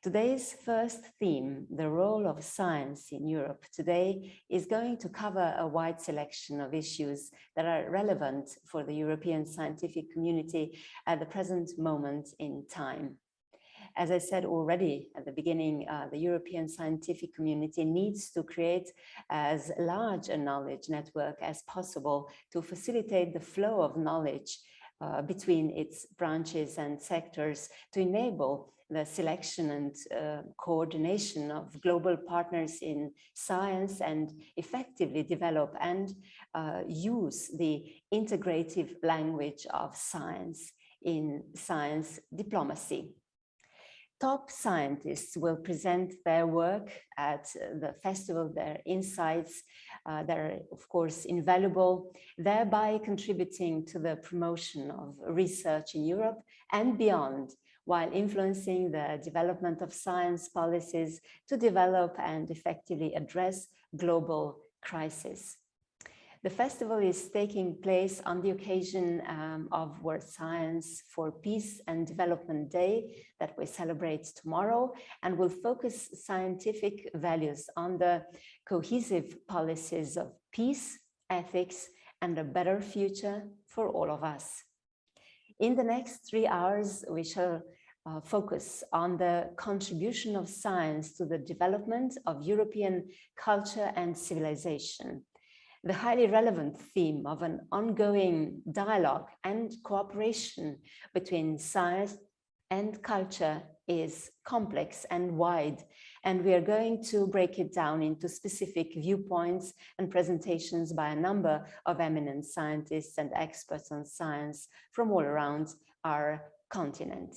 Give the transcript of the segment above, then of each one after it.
Today's first theme, the role of science in Europe today, is going to cover a wide selection of issues that are relevant for the European scientific community at the present moment in time. As I said already at the beginning, the European scientific community needs to create as large a knowledge network as possible to facilitate the flow of knowledge between its branches and sectors, to enable the selection and coordination of global partners in science, and effectively develop and use the integrative language of science in science diplomacy. Top scientists will present their work at the festival, their insights that are of course invaluable, thereby contributing to the promotion of research in Europe and beyond, while influencing the development of science policies to develop and effectively address global crises. The festival is taking place on the occasion of World Science for Peace and Development Day that we celebrate tomorrow, and will focus scientific values on the cohesive policies of peace, ethics, and a better future for all of us. In the next 3 hours, we shall focus on the contribution of science to the development of European culture and civilization. The highly relevant theme of an ongoing dialogue and cooperation between science and culture is complex and wide, and we are going to break it down into specific viewpoints and presentations by a number of eminent scientists and experts on science from all around our continent.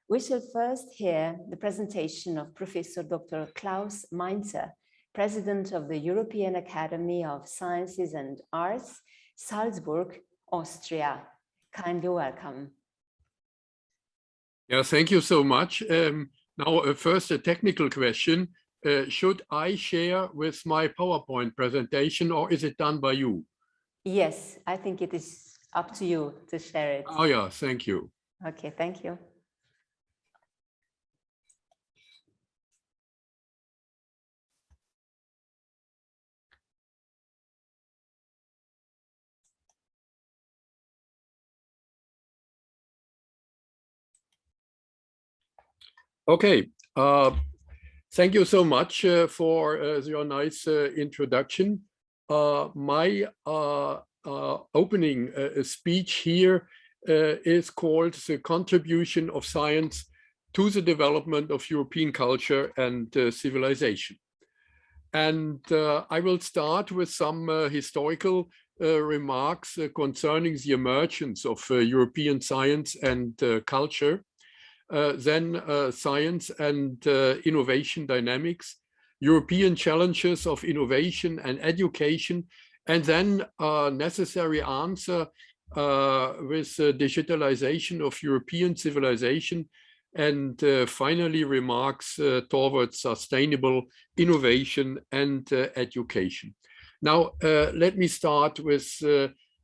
We shall first hear the presentation of Professor Dr. Klaus Mainzer, President of the European Academy of Sciences and Arts, Salzburg, Austria. Kindly welcome. Yeah, thank you so much. Now, first a technical question. Should I share with my PowerPoint presentation, or is it done by you? Yes, I think it is up to you to share it. Oh yeah, thank you. Okay, thank you. Okay, thank you so much for your nice introduction. My opening speech here is called The Contribution of Science to the Development of European Culture and Civilization. And I will start with some historical remarks concerning the emergence of European science and culture. Then science and innovation dynamics, European challenges of innovation and education, and then a necessary answer with digitalization of European civilization, and finally remarks towards sustainable innovation and education. Now, let me start with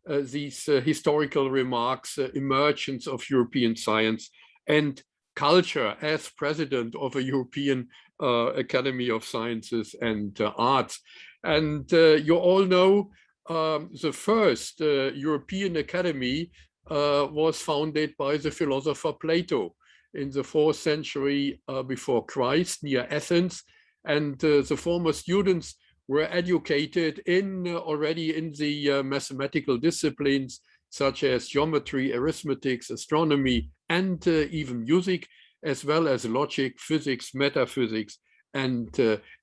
these historical remarks, emergence of European science and culture as president of a European Academy of Sciences and Arts. And you all know the first European Academy was founded by the philosopher Plato in the 4th century before Christ, near Athens. And the former students were educated already in the mathematical disciplines such as geometry, arithmetic, astronomy, and even music, as well as logic, physics, metaphysics, and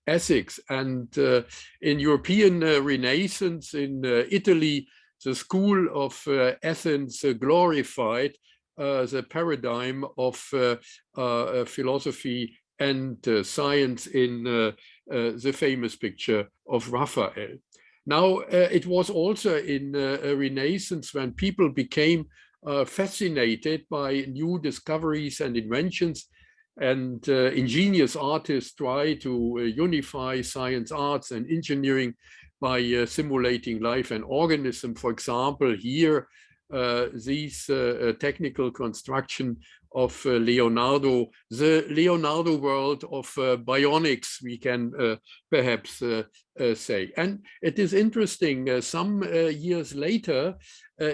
ethics. And in European Renaissance in Italy, the school of Athens glorified the paradigm of philosophy and science in the famous picture of Raphael. Now, it was also in a Renaissance when people became fascinated by new discoveries and inventions, and ingenious artists try to unify science, arts, and engineering by simulating life and organism. For example, here, these technical construction Leonardo, the Leonardo world of bionics, we can perhaps say. And it is interesting, some years later,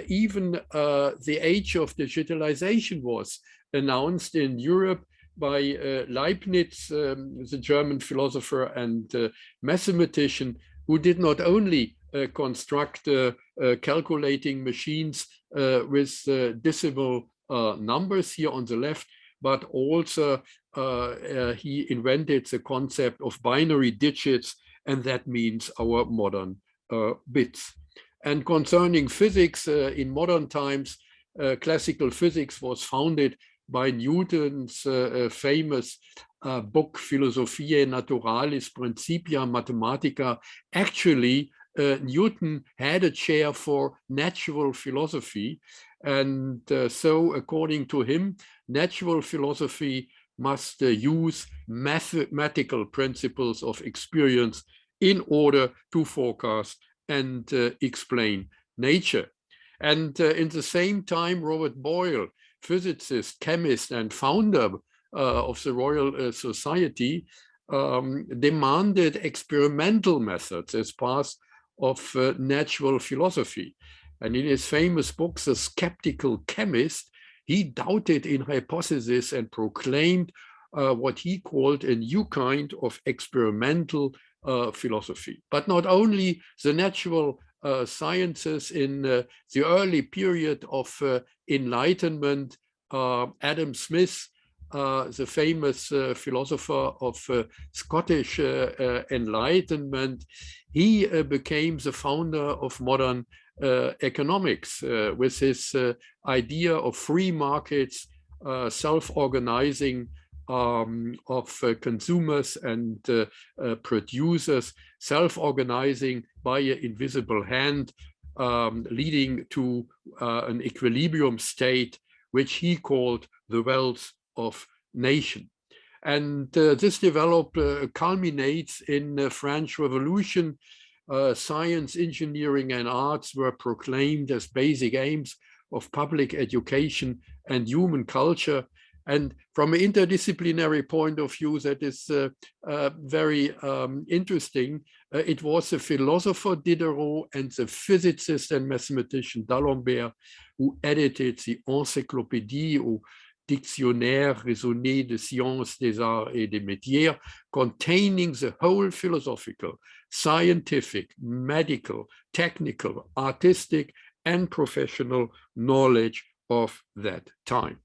even the age of digitalization was announced in Europe by Leibniz, the German philosopher and mathematician, who did not only construct calculating machines with decimal numbers here on the left, but also he invented the concept of binary digits, and that means our modern bits. And concerning physics, in modern times, classical physics was founded by Newton's famous book, Philosophiae Naturalis Principia Mathematica. Actually, Newton had a chair for natural philosophy. And so, according to him, natural philosophy must use mathematical principles of experience in order to forecast and explain nature. And in the same time, Robert Boyle, physicist, chemist, and founder of the Royal Society, demanded experimental methods as part of natural philosophy. And in his famous book, The Skeptical Chemist, he doubted in hypotheses and proclaimed what he called a new kind of experimental philosophy. But not only the natural sciences in the early period of Enlightenment, Adam Smith, the famous philosopher of Scottish Enlightenment, he became the founder of modern economics with his idea of free markets, self-organizing of consumers and producers, self-organizing by an invisible hand, leading to an equilibrium state, which he called the wealth of nation. And this development culminates in the French Revolution. Science, engineering, and arts were proclaimed as basic aims of public education and human culture. And from an interdisciplinary point of view, that is very interesting. It was the philosopher Diderot and the physicist and mathematician D'Alembert who edited the Encyclopédie ou Dictionnaire raisonné de sciences, des arts et des métiers, containing the whole philosophical, scientific, medical, technical, artistic, and professional knowledge of that time.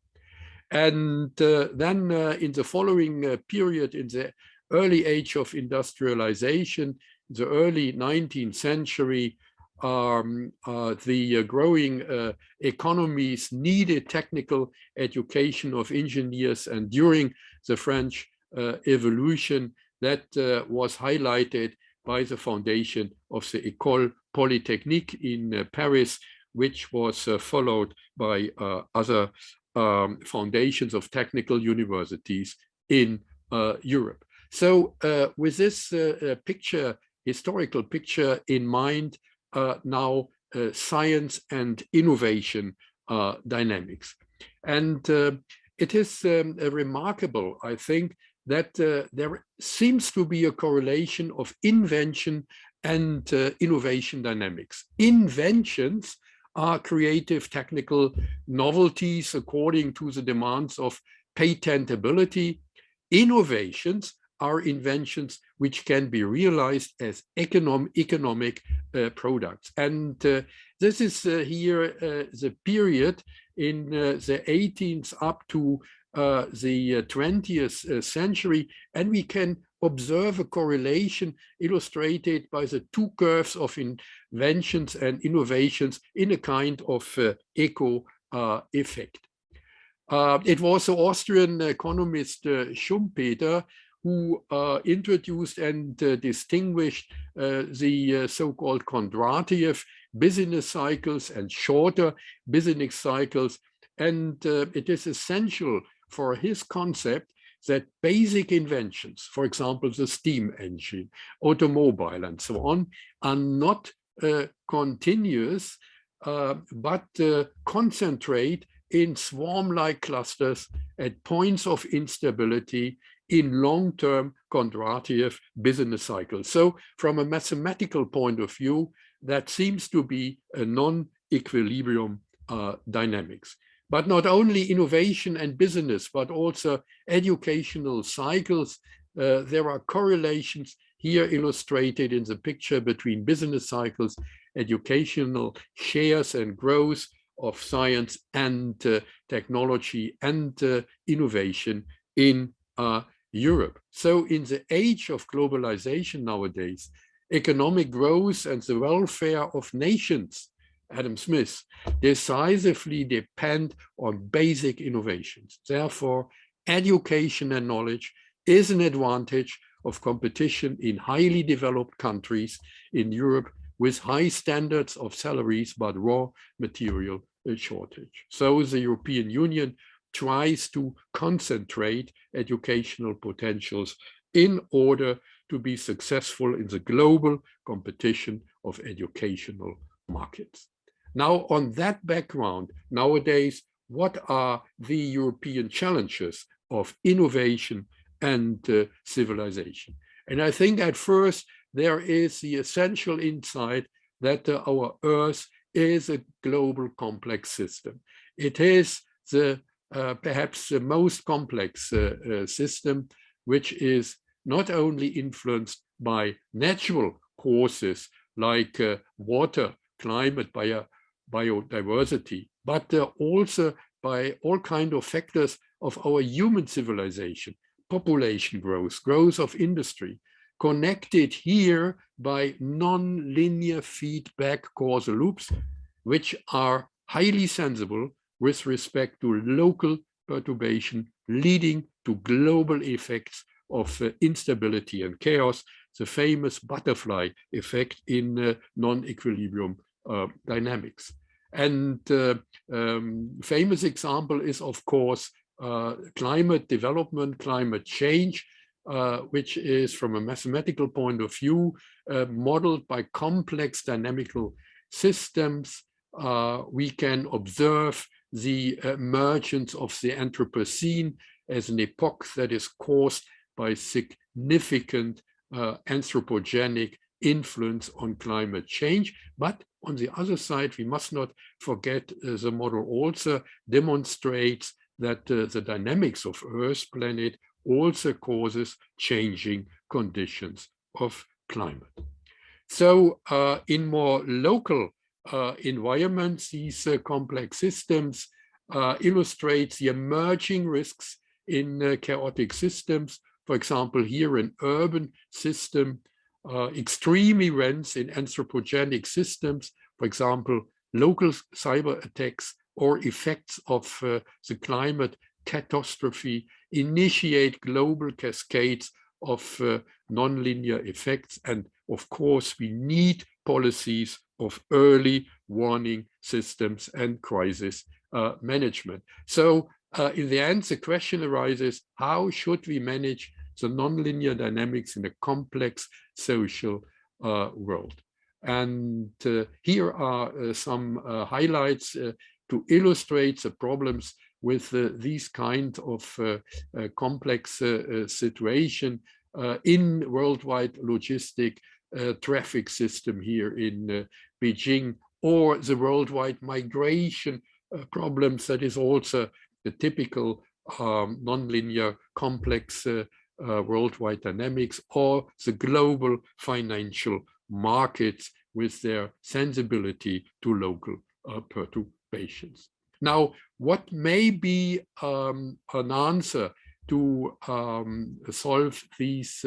And then in the following period, in the early age of industrialization, the early 19th century, the growing economies needed technical education of engineers, and during the French Revolution, that was highlighted by the foundation of the École Polytechnique in Paris, which was followed by other foundations of technical universities in Europe. So with this historical picture in mind, now science and innovation dynamics. And it is remarkable, I think, that there seems to be a correlation of invention and innovation dynamics. Inventions are creative technical novelties according to the demands of patentability. Innovations are inventions which can be realized as economic products. And this is here the period in the 18th up to the 20th century, and we can observe a correlation illustrated by the two curves of inventions and innovations in a kind of echo effect. It was the Austrian economist Schumpeter who introduced and distinguished the so-called Kondratiev business cycles and shorter business cycles. And it is essential for his concept that basic inventions, for example, the steam engine, automobile, and so on, are not continuous, but concentrate in swarm-like clusters at points of instability in long-term quadrative business cycles. So from a mathematical point of view, that seems to be a non-equilibrium dynamics. But not only innovation and business, but also educational cycles. There are correlations here illustrated in the picture between business cycles, educational shares and growth of science and technology and innovation in Europe. So in the age of globalization nowadays, economic growth and the welfare of nations, Adam Smith, decisively depend on basic innovations. Therefore, education and knowledge is an advantage of competition in highly developed countries in Europe with high standards of salaries but raw material shortage. So the European Union tries to concentrate educational potentials in order to be successful in the global competition of educational markets. Now, on that background, nowadays, what are the European challenges of innovation and civilization? And I think at first there is the essential insight that our Earth is a global complex system. It is the perhaps the most complex system, which is not only influenced by natural causes like water, climate, biodiversity, but also by all kinds of factors of our human civilization, population growth, growth of industry, connected here by non-linear feedback causal loops, which are highly sensible with respect to local perturbation, leading to global effects of instability and chaos, the famous butterfly effect in non-equilibrium dynamics. And famous example is, of course, climate development, climate change, which is from a mathematical point of view, modeled by complex dynamical systems. We can observe the emergence of the Anthropocene as an epoch that is caused by significant anthropogenic influence on climate change. But on the other side, we must not forget the model also demonstrates that the dynamics of Earth's planet also causes changing conditions of climate. So in more local environments, these complex systems illustrate the emerging risks in chaotic systems. For example, here an urban system, extreme events in anthropogenic systems, for example, local cyber attacks or effects of the climate catastrophe initiate global cascades of nonlinear effects. And of course, we need policies of early warning systems and crisis management. So in the end, the question arises, how should we manage the nonlinear dynamics in a complex social world? And here are some highlights to illustrate the problems with these kind of complex situation in worldwide logistic traffic system here in Beijing, or the worldwide migration problems that is also the typical nonlinear complex worldwide dynamics, or the global financial markets with their sensibility to local perturbations. Now, what may be an answer to solve these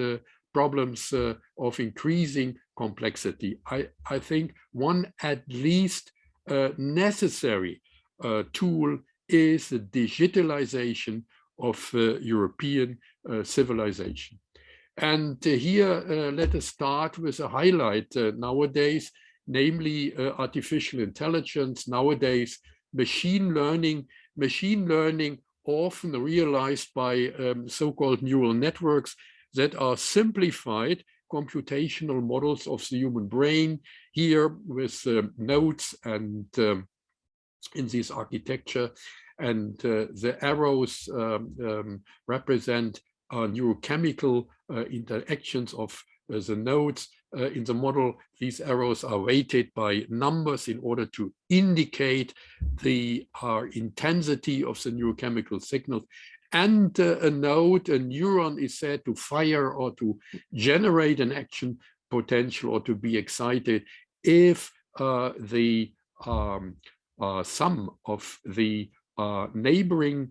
problems of increasing complexity? I think one at least necessary tool is the digitalization of European civilization. And here, let us start with a highlight nowadays, namely artificial intelligence. Nowadays, machine learning often realized by so-called neural networks that are simplified computational models of the human brain, here with nodes and in this architecture. and the arrows represent neurochemical interactions of the nodes in the model. These arrows are weighted by numbers in order to indicate the intensity of the neurochemical signals. And a node, a neuron, is said to fire or to generate an action potential or to be excited if the sum of the neighboring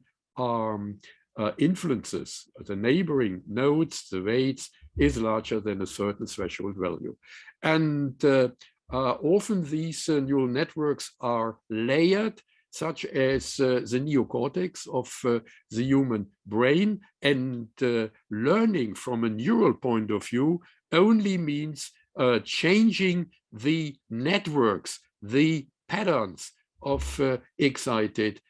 influences, the neighboring nodes, the weights, is larger than a certain threshold value. And often these neural networks are layered, such as the neocortex of the human brain. And learning from a neural point of view only means changing the networks, the patterns of excited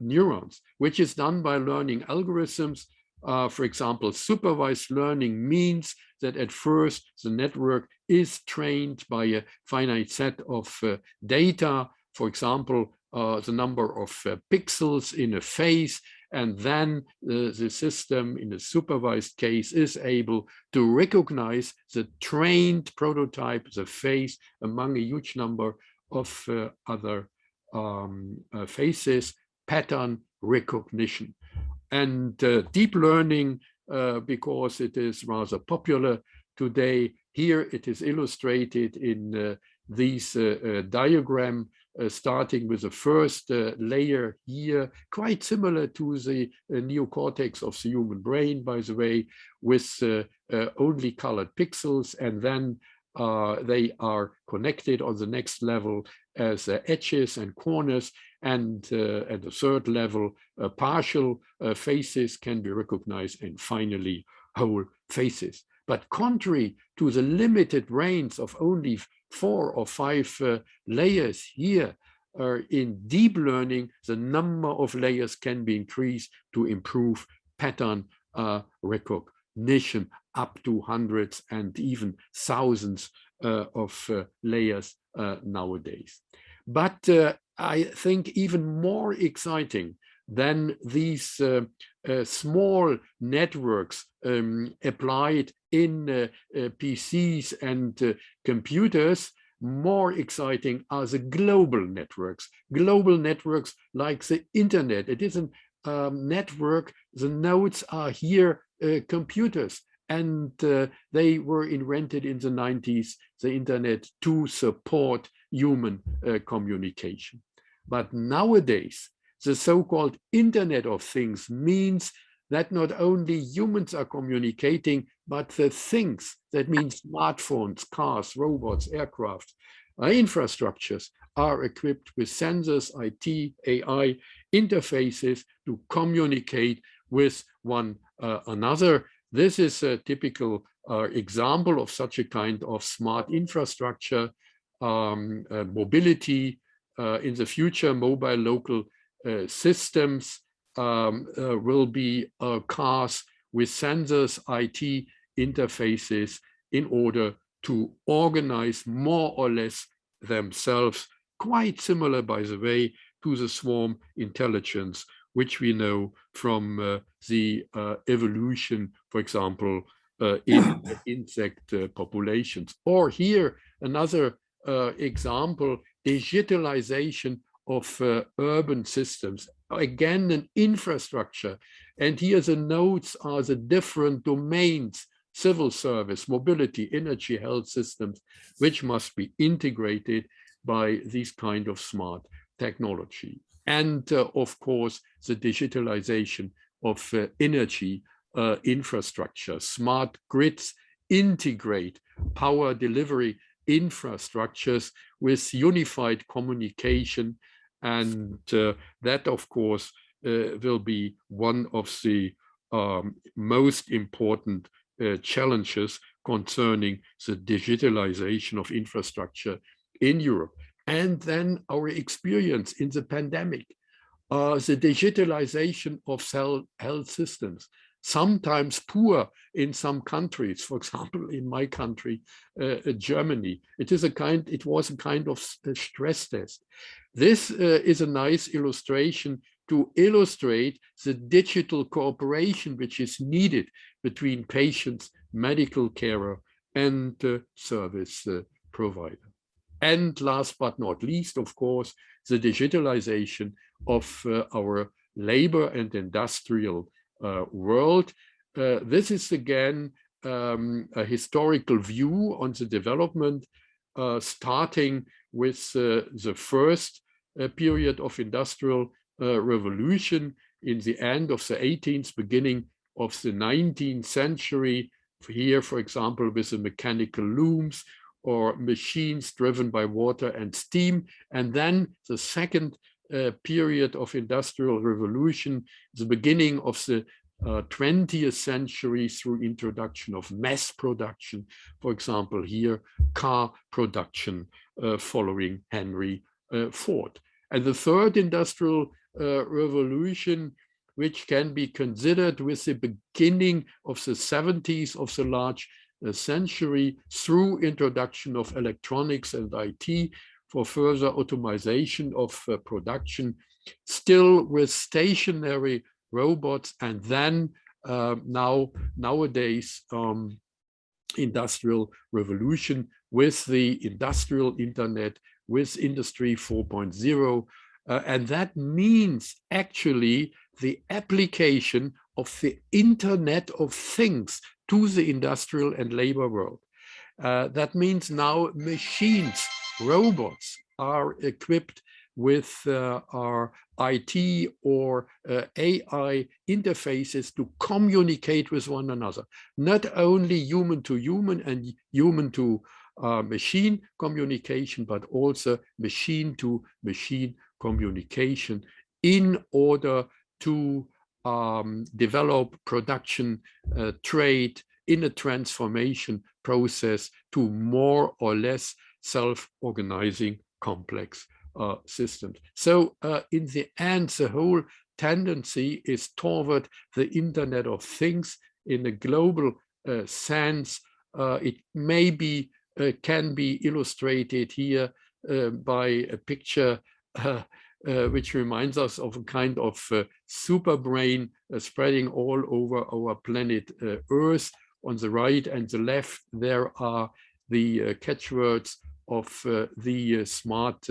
neurons, which is done by learning algorithms. For example, supervised learning means that at first the network is trained by a finite set of data, for example, the number of pixels in a face, and then the system in a supervised case is able to recognize the trained prototype, the face, among a huge number of other faces, pattern recognition. And deep learning, because it is rather popular today, here it is illustrated in these diagram, starting with the first layer here, quite similar to the neocortex of the human brain, by the way, with only colored pixels, and then they are connected on the next level as edges and corners, and at the third level, partial faces can be recognized, and finally, whole faces. But contrary to the limited range of only 4 or 5 layers here, in deep learning, the number of layers can be increased to improve pattern recognition, up to hundreds and even thousands of layers nowadays. But I think even more exciting than these small networks applied in PCs and computers, more exciting are the global networks. Global networks like the internet. It is a network, the nodes are here computers, and they were invented in the 90s, the internet, to support human communication. But nowadays, the so-called Internet of Things means that not only humans are communicating, but the things, that means smartphones, cars, robots, aircraft, infrastructures, are equipped with sensors, IT, AI, interfaces to communicate with one another. This is a typical example of such a kind of smart infrastructure, mobility. In the future, mobile local systems will be cars with sensors, IT interfaces, in order to organize more or less themselves, quite similar, by the way, to the swarm intelligence, which we know from the evolution, for example, in insect populations. Or here, another example, digitalization of urban systems. Again, an infrastructure. And here the nodes are the different domains: civil service, mobility, energy, health systems, which must be integrated by these kind of smart technology. And of course, the digitalization of energy infrastructure. Smart grids integrate power delivery infrastructures with unified communication. And that, of course, will be one of the most important challenges concerning the digitalization of infrastructure in Europe. And then our experience in the pandemic, the digitalization of health systems, sometimes poor in some countries. For example, in my country, Germany, it was a kind of stress test. This is a nice illustration to illustrate the digital cooperation which is needed between patients, medical carer, and service provider. And last but not least, of course, the digitalization of our labor and industrial world. This is again a historical view on the development, starting with the first period of industrial revolution in the end of the 18th, beginning of the 19th century. Here, for example, with the mechanical looms or machines driven by water and steam. And then the second period of industrial revolution, the beginning of the 20th century through introduction of mass production, for example, here, car production following Henry Ford. And the third industrial revolution, which can be considered with the beginning of the 70s of the large century through introduction of electronics and IT for further automation of production, still with stationary robots, and then nowadays industrial revolution with the industrial internet, with Industry 4.0. And that means actually the application of the Internet of Things to the industrial and labor world. That means now machines, robots are equipped with our IT or AI interfaces to communicate with one another, not only human to human and human to machine communication, but also machine to machine communication in order to develop production, trade in a transformation process to more or less self-organizing complex systems. So in the end, the whole tendency is toward the Internet of Things in a global sense. It maybe can be illustrated here by a picture which reminds us of a kind of super brain spreading all over our planet Earth. On the right and the left, there are the catchwords of the smart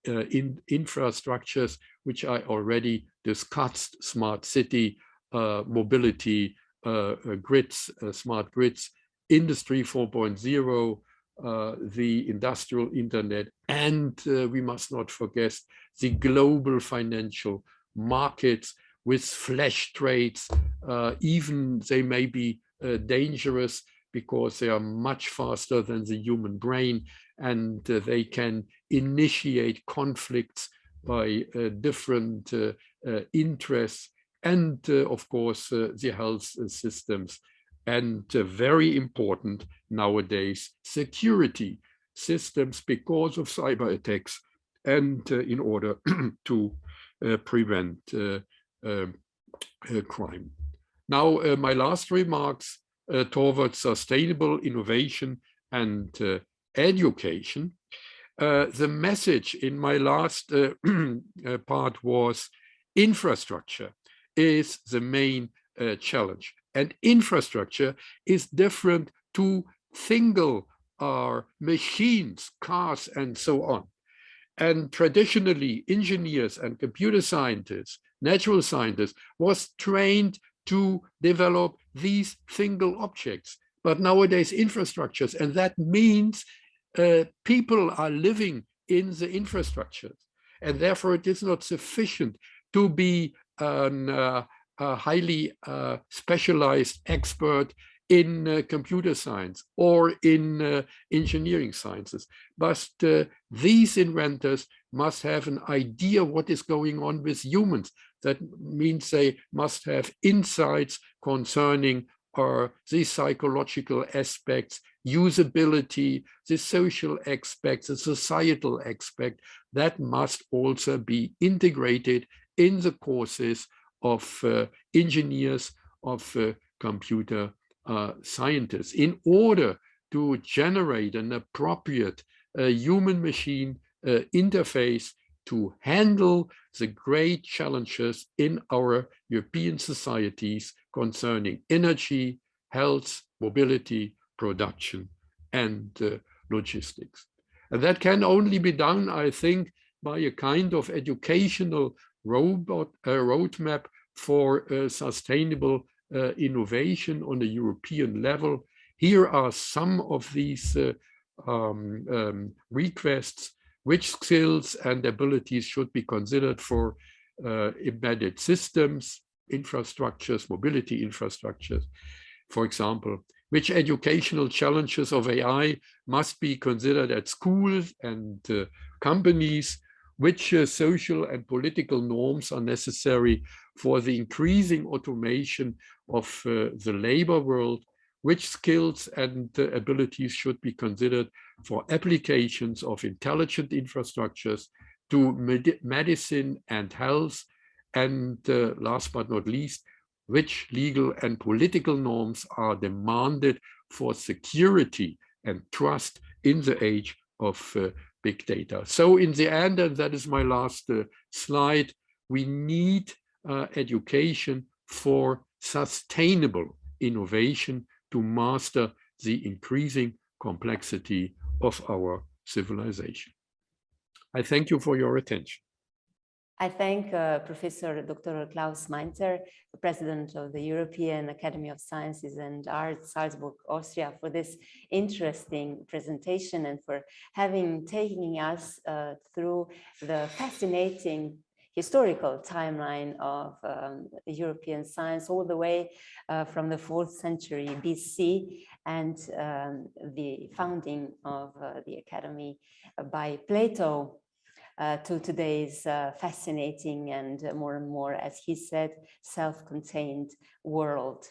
infrastructures, which I already discussed: smart city, mobility, grids, smart grids, Industry 4.0, the industrial internet, and we must not forget the global financial markets with flash trades. Even they may be dangerous because they are much faster than the human brain, and they can initiate conflicts by different interests, and of course the health systems, and very important nowadays, security systems because of cyber attacks, and in order to prevent crime. Now, my last remarks towards sustainable innovation and education. The message in my last part was infrastructure is the main challenge. And infrastructure is different to single machines, cars, and so on. And traditionally, engineers and computer scientists, natural scientists, was trained to develop these single objects. But nowadays, infrastructures, and that means people are living in the infrastructures. And therefore, it is not sufficient to be a highly specialized expert in computer science or in engineering sciences. But these inventors must have an idea what is going on with humans. That means they must have insights concerning the psychological aspects, usability, the social aspects, the societal aspect. That must also be integrated in the courses of engineers, of computer scientists, in order to generate an appropriate human-machine interface to handle the great challenges in our European societies concerning energy, health, mobility, production, and logistics. And that can only be done, I think, by a kind of educational roadmap for sustainable innovation on a European level. Here are some of these requests. Which skills and abilities should be considered for embedded systems, infrastructures, mobility infrastructures, for example? Which educational challenges of AI must be considered at schools and companies? Which social and political norms are necessary for the increasing automation of the labor world? Which skills and abilities should be considered for applications of intelligent infrastructures to medicine and health? And last but not least, which legal and political norms are demanded for security and trust in the age of big data? So in the end, and that is my last slide, we need education for sustainable innovation to master the increasing complexity of our civilization. I thank you for your attention. I thank Professor Dr. Klaus Mainzer, the President of the European Academy of Sciences and Arts, Salzburg, Austria, for this interesting presentation and for taking us through the fascinating historical timeline of European science all the way from the 4th century BC and the founding of the Academy by Plato to today's fascinating and more, as he said, self-contained world.